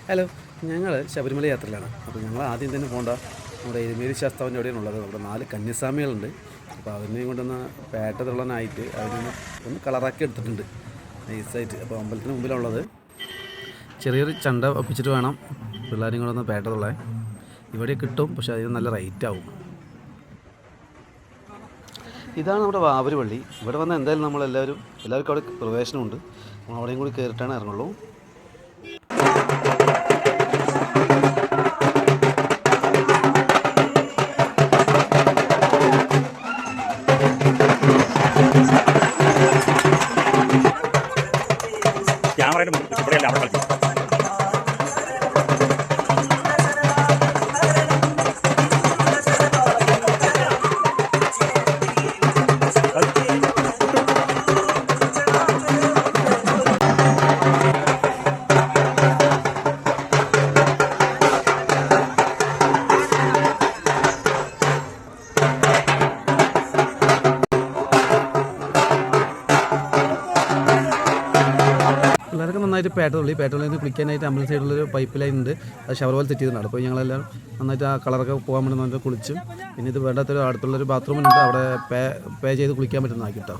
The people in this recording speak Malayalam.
ഹലോ, ഞങ്ങൾ ശബരിമല യാത്രയിലാണ്. അപ്പോൾ ഞങ്ങൾ ആദ്യം തന്നെ പോകേണ്ട നമ്മുടെ എരുമേലി ശാസ്താവിൻ്റെ എവിടെയാണുള്ളത്. അവിടെ 4 കന്യാസ്വാമികളുണ്ട്. അപ്പോൾ അതിനെയും കൊണ്ടൊന്ന് പേട്ട തുള്ളനായിട്ട് ഒന്ന് കളറാക്കി എടുത്തിട്ടുണ്ട് നൈസായിട്ട്. അപ്പോൾ അമ്പലത്തിന് മുമ്പിലുള്ളത് ചെറിയൊരു ചണ്ട ഒപ്പിച്ചിട്ട് വേണം പിള്ളേരും കൂടെ ഒന്ന് പേട്ട തുള്ളാൻ. ഇവിടെ കിട്ടും, പക്ഷേ അതിന് നല്ല റേറ്റ് ആവും. ഇതാണ് നമ്മുടെ വാവര് പള്ളി. ഇവിടെ വന്നാൽ എന്തായാലും എല്ലാവർക്കും അവിടെ പ്രവേശനമുണ്ട്. നമ്മൾ അവിടെയും കൂടി കയറിയിട്ടാണ് ഇറങ്ങുള്ളൂ. എല്ലാവർക്കും നന്നായിട്ട് പേട്ടതുള്ളി നിന്ന് കുളിക്കാനായിട്ട് അമ്പലം സൈഡിലൊരു പൈപ്പ് ലൈൻ ഉണ്ട്. അത് ഷവർ പോലെ സെറ്റ് ചെയ്തിട്ടുണ്ട്. അപ്പോൾ ഞങ്ങളെല്ലാം നന്നായിട്ട് ആ കളറൊക്കെ പോകാൻ വേണ്ടി നന്നായിട്ട് കുളിച്ചും പിന്നെ ഇത് വേണ്ടാത്തൊരു അടുത്തുള്ളൊരു ബാത്റൂമിനുണ്ട്. അവിടെ പേ ചെയ്ത് കുളിക്കാൻ പറ്റുന്നതാക്കി കേട്ടോ.